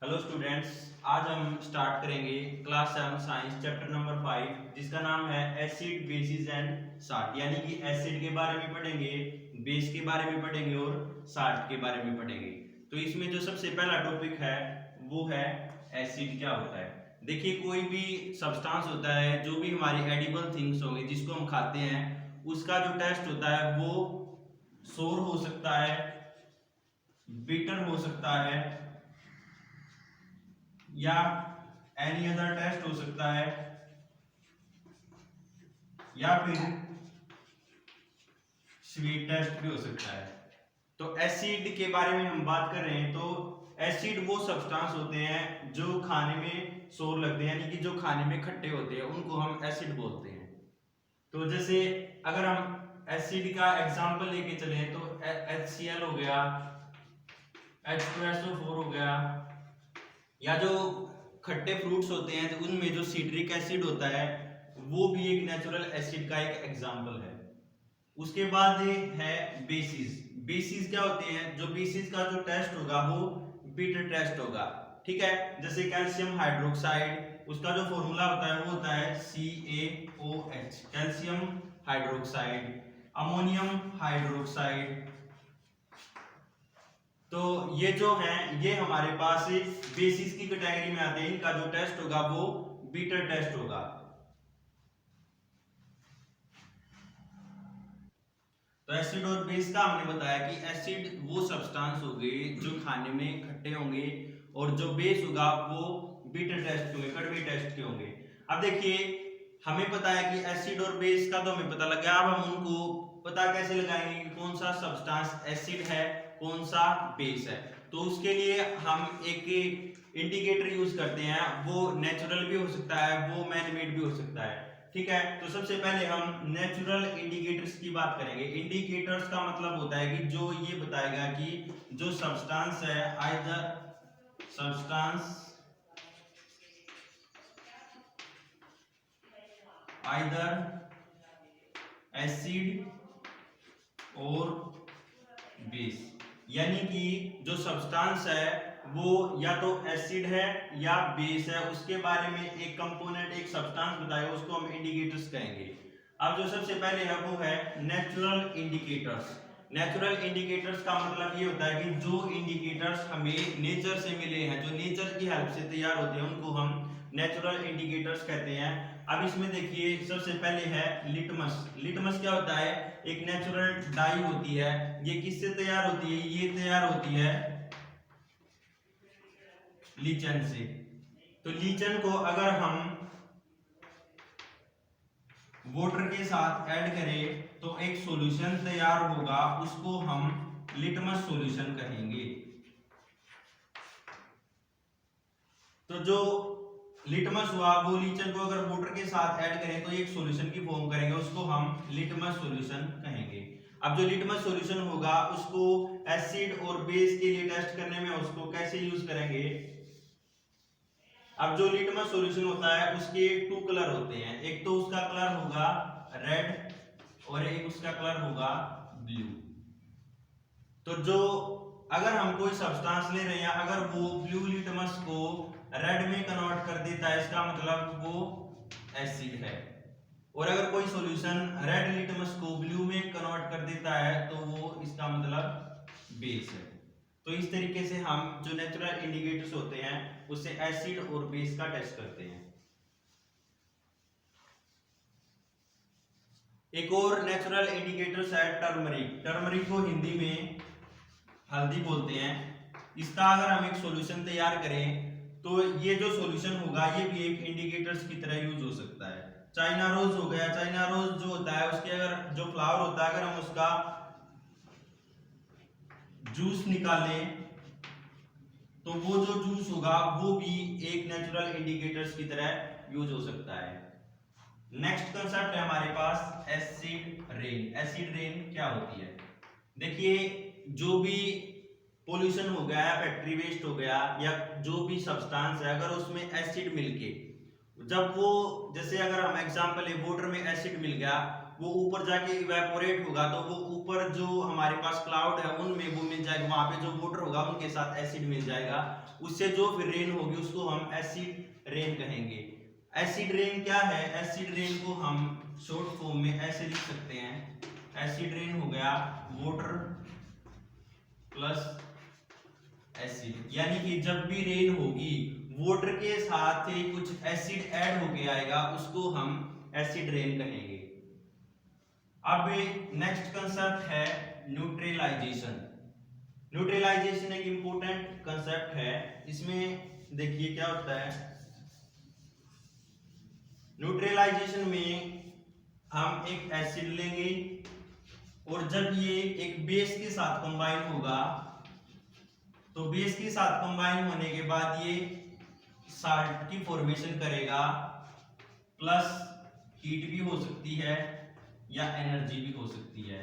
Hello students, आज हम start करेंगे क्लास 7 साइंस चैप्टर नंबर 5 जिसका नाम है एसिड बेसिस एंड साल्ट। यानी कि एसिड के बारे में पढ़ेंगे, बेस के बारे में पढ़ेंगे और साल्ट के बारे में पढ़ेंगे। तो इसमें जो सबसे पहला टॉपिक है वो है एसिड क्या होता है। देखिए, कोई भी सब्सटेंस होता है, जो भी हमारी एडिबल थिंग्स होंगे जिसको हम खाते हैं, उसका जो टेस्ट होता है वो सोर हो सकता है, बिटर हो सकता है या एनी अदर टेस्ट हो सकता है या फिर स्वीट टेस्ट भी हो सकता है। तो एसिड के बारे में हम बात कर रहे हैं, तो एसिड वो सब्सटेंस होते हैं जो खाने में सोर लगते हैं, यानी कि जो खाने में खट्टे होते हैं उनको हम एसिड बोलते हैं। तो जैसे अगर हम एसिड का एग्जांपल लेके चले तो HCl हो गया, H2SO4 हो गया, या जो खट्टे फ्रूट्स होते हैं तो उनमें जो सिट्रिक एसिड होता है वो भी एक नेचुरल एसिड का एक एग्जांपल है। उसके बाद है बेसिस। बेसिस क्या होते हैं? जो बेसिस का जो टेस्ट होगा वो बिटर टेस्ट होगा, ठीक है। जैसे कैल्शियम हाइड्रोक्साइड, उसका जो फॉर्मूला होता है वो होता है CaOH, calcium hydroxide. Ammonium hydroxide, तो ये जो हैं ये हमारे पास बेसिस की कैटेगरी में आते हैं। इनका जो टेस्ट होगा वो बीटर टेस्ट होगा। तो एसिड और बेस का हमने बताया कि एसिड वो सब्सटेंस हो गए जो खाने में खट्टे होंगे और जो बेस होगा वो बीटर टेस्ट के होंगे, कड़वे टेस्ट के होंगे। अब देखिए, हमें पता है कि एसिड और बेस का तो हमें पता लग गया। अब हम उनको पता कैसे लगाएंगे कि कौन सा सब्सटेंस एसिड है, कौन सा बेस है। तो उसके लिए हम एक इंडिकेटर यूज करते हैं, वो नेचुरल भी हो सकता है, वो मैन मेड भी हो सकता है, ठीक है। तो सबसे पहले हम नेचुरल इंडिकेटर्स की बात करेंगे। इंडिकेटर्स का मतलब होता है कि जो ये बताएगा कि जो सब्सटेंस है, आइदर सब्सटेंस आइदर एसिड और बेस, यानी कि जो सब्सटेंस है वो या तो एसिड है या बेस है, उसके बारे में एक कंपोनेंट, एक सब्सटेंस बताएगा, उसको हम इंडिकेटर्स कहेंगे। अब जो सबसे पहले है वो है नेचुरल इंडिकेटर्स। नेचुरल इंडिकेटर्स का मतलब ये होता है कि जो इंडिकेटर्स हमें नेचर से मिले हैं, जो नेचर की हेल्प से तैयार होते हैं, उनको हम नेचुरल इंडिकेटर्स कहते हैं। अब इसमें देखिए, सबसे पहले है लिटमस। लिटमस क्या होता है? एक नेचुरल डाई होती है। ये किससे तैयार होती है? ये तैयार होती है लीचन से। तो लीचन को अगर हम वाटर के साथ ऐड करें तो एक सॉल्यूशन तैयार होगा, उसको हम लिटमस सॉल्यूशन कहेंगे। तो जो लिटमस हुआ वो लीचन को अगर वाटर के साथ ऐड करें तो एक सॉल्यूशन की फॉर्म करेंगे, उसको हम लिटमस सॉल्यूशन कहेंगे। अब जो लिटमस सॉल्यूशन होगा उसको एसिड और बेस के लिए टेस्ट करने में उसको कैसे यूज करेंगे? अब जो लिटमस सॉल्यूशन होता है उसके टू कलर होते हैं, एक तो उसका कलर होगा रेड और एक उसका कलर होगा ब्लू। तो जो अगर हम कोई सब्सटेंस ले रहे हैं, अगर वो ब्लू लिटमस को रेड में कन्वर्ट कर देता है, इसका मतलब वो एसिड है। और अगर कोई सॉल्यूशन रेड लिटमस को ब्लू में कन्वर्ट कर देता है तो वो इसका मतलब बेस है। तो इस तरीके से हम जो नेचुरल इंडिकेटर्स होते हैं उससे एसिड और बेस का टेस्ट करते हैं। एक और नेचुरल इंडिकेटर्स है टर्मरिक। टर्मरिक को हिंदी में हल्दी बोलते हैं। इसका अगर हम एक सॉल्यूशन तैयार करें तो ये जो सॉल्यूशन होगा ये भी एक इंडिकेटर्स की तरह यूज हो सकता है। चाइना रोज हो गया, चाइना रोज जो होता है उसके अगर जो फ्लावर होता है, अगर हम उसका जूस निकालें तो वो जो जूस होगा वो भी एक नेचुरल इंडिकेटर्स की तरह यूज हो सकता है। नेक्स्ट कंसेप्ट है हमारे पास एसिड रेन। एसिड रेन क्या होती है? देखिए, जो भी पोल्यूशन हो गया, फैक्ट्री वेस्ट हो गया, या जो भी सब्सटेंस है, अगर उसमें एसिड मिलके जब वो, जैसे अगर हम एग्जांपल है वाटर में एसिड मिल गया वो ऊपर जाके इवेपोरेट होगा, तो वो ऊपर जो हमारे पास क्लाउड है उनमें वो मिल जाएगा, वहां पे जो वाटर होगा उनके साथ एसिड मिल जाएगा, उससे जो फिर रेन होगी उसको हम एसिड रेन कहेंगे। एसिड रेन क्या है? एसिड रेन को हम शॉर्ट फॉर्म में ऐसे लिख सकते हैं, एसिड रेन हो गया वाटर प्लस एसिड, यानी कि जब भी रेन होगी वाटर के साथ ही कुछ एसिड ऐड होके आएगा, उसको हम एसिड रेन कहेंगे। अब नेक्स्ट कंसेप्ट है न्यूट्रलाइजेशन। न्यूट्रलाइजेशन एक इंपॉर्टेंट कंसेप्ट है। इसमें देखिए क्या होता है, न्यूट्रलाइजेशन में हम एक एसिड लेंगे और जब ये एक बेस के साथ कंबाइन होगा, तो बेस के साथ कंबाइन होने के बाद ये साल्ट की फॉर्मेशन करेगा, प्लस हीट भी हो सकती है या एनर्जी भी हो सकती है,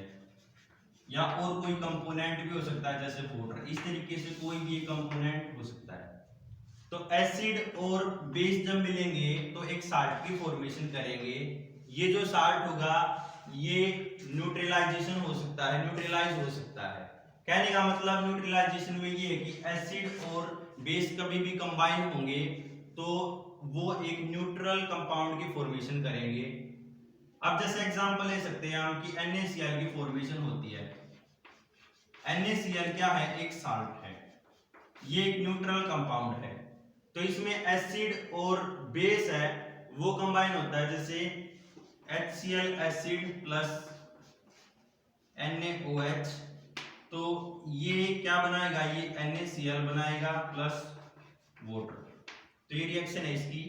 या और कोई कंपोनेंट भी हो सकता है जैसे वाटर, इस तरीके से कोई भी कंपोनेंट हो सकता है। तो एसिड और बेस जब मिलेंगे तो एक साल्ट की फॉर्मेशन करेंगे, ये जो साल्ट होगा ये न्यूट्रलाइजेशन हो सकता है, न्यूट्रलाइज हो सकता है। कहने का मतलब न्यूट्रलाइजेशन में ये है कि एसिड और बेस कभी भी कंबाइन होंगे तो वो एक न्यूट्रल कंपाउंड की फॉर्मेशन करेंगे। अब जैसे एग्जांपल ले सकते हैं हम कि NaCl की फॉर्मेशन होती है। NaCl क्या है? एक साल्ट है, ये एक न्यूट्रल कंपाउंड है, तो इसमें एसिड और बेस है वो कंबाइन होता है, जैसे HCl एसिड प्लस NaOH, तो ये क्या बनाएगा? ये NaCl बनाएगा प्लस वाटर, तो ये रिएक्शन है इसकी।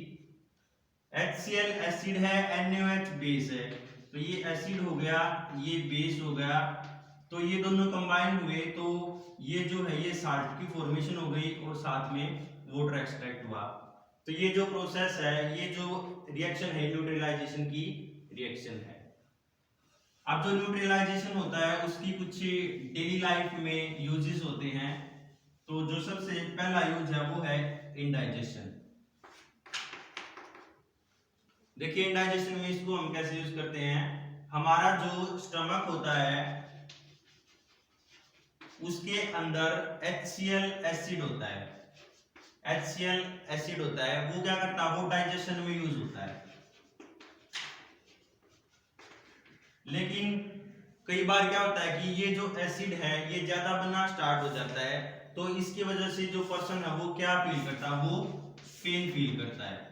HCl एसिड है, NaOH बेस है, तो ये एसिड हो गया, ये बेस हो गया, तो ये दोनों कंबाइन हुए तो ये जो है ये साल्ट की फॉर्मेशन हो गई और साथ में वाटर एक्सट्रैक्ट हुआ। तो ये जो प्रोसेस है, ये जो रिएक्शन है न्यूट्रलाइजेशन की रिएक्शन है। अब जो न्यूट्रलाइजेशन होता है उसकी कुछ डेली लाइफ में यूजेस होते हैं, तो जो सबसे पहला यूज है वो है इंडाइजेशन। देखिए इंडाइजेशन में इसको हम कैसे यूज करते हैं, हमारा जो स्टमक होता है उसके अंदर HCl एसिड होता है, HCl एसिड होता है, वो क्या करता है? वो डाइजेशन में यूज होता है। लेकिन कई बार क्या होता है कि ये जो एसिड है ये ज्यादा बनना स्टार्ट हो जाता है, तो इसकी वजह से जो पर्सन है वो क्या फील करता है? वो पेन फील करता है,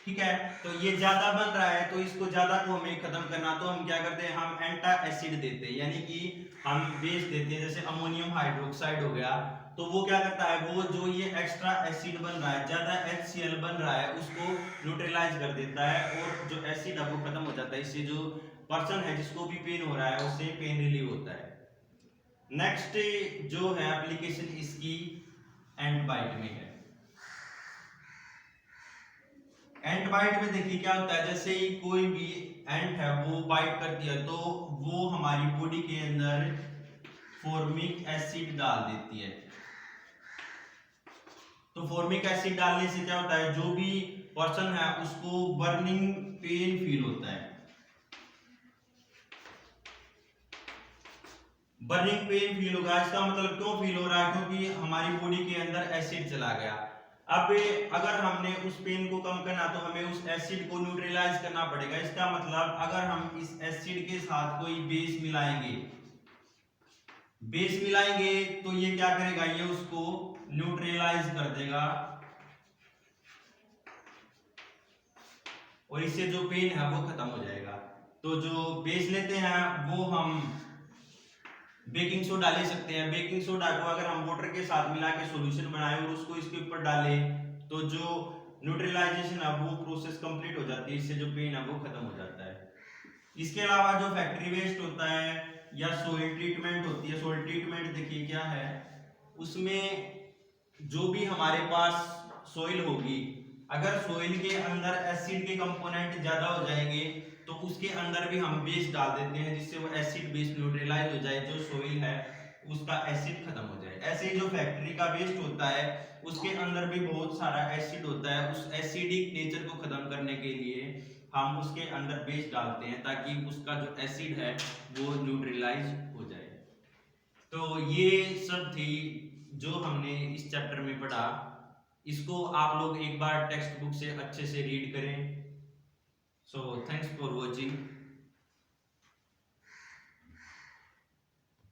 ठीक है। तो ये ज्यादा बन रहा है तो इसको ज्यादा को हमें खत्म करना, तो हम क्या करते हैं? हम एंटा एसिड देते हैं, यानी कि हम बेस देते हैं, जैसे अमोनियम हाइड्रोक्साइड हो गया, तो वो क्या करता है? वो जो ये एक्स्ट्रा एसिड बन रहा है, ज्यादा HCl बन रहा है, उसको न्यूट्रलाइज कर देता है और जो एसिड है वो खत्म हो जाता है। इससे जो पर्सन है जिसको भी पेन हो रहा है उससे पेन रिलीव होता है। नेक्स्ट जो है एप्लीकेशन इसकी एंट बाइट में है। एंट बाइट में देखिए क्या होता है, जैसे ही कोई भी एंट है वो बाइट करती है तो वो हमारी बॉडी के अंदर फॉर्मिक एसिड डाल देती है। तो फॉर्मिक एसिड डालने से क्या होता है? जो भी पर्सन है उसको बर्निंग पेन फील होता है। बर्निंग पेन फील होगा, इसका मतलब क्यों फील हो रहा है? क्योंकि हमारी बॉडी के अंदर एसिड चला गया। अब अगर हमने उस पेन को कम करना तो हमें उस एसिड को न्यूट्रलाइज करना पड़ेगा। इसका मतलब अगर हम इस एसिड के साथ कोई बेस मिलाएंगे तो ये क्या करेगा? ये उसको न्यूट्रलाइज कर देगा और इससे जो पेन है वो खत्म हो जाएगा। तो जो बेस लेते हैं वो हम बेकिंग सोडा ले सकते हैं। बेकिंग सोडा को अगर हम वाटर के साथ मिला के सॉल्यूशन बनाए और उसको इसके ऊपर डालें तो जो न्यूट्रलाइजेशन है वो प्रोसेस कंप्लीट हो जाती है, इससे जो पेन है वो खत्म हो जाता है। इसके अलावा जो फैक्ट्री वेस्ट होता है या सॉइल ट्रीटमेंट होती है, सॉइल ट्रीटमेंट देखिए क्या है, उसमें जो भी हमारे पास सॉइल होगी, अगर सॉइल के अंदर एसिड के कंपोनेंट ज्यादा हो जाएंगे तो उसके अंदर भी हम बेस डाल देते हैं जिससे वो एसिड बेस न्यूट्रलाइज हो जाए, जो सॉइल है उसका एसिड खत्म हो जाए। ऐसे ही जो फैक्ट्री का वेस्ट होता है उसके अंदर भी बहुत सारा एसिड होता है, उस एसिडिक नेचर को खत्म करने के लिए हम उसके अंदर बेस डालते हैं ताकि उसका जो एसिड है वो न्यूट्रलाइज हो जाए। तो ये सब थी जो हमने इस चैप्टर में पढ़ा। इसको आप लोग एक बार टेक्स्ट बुक से अच्छे से रीड करें। So thanks for watching.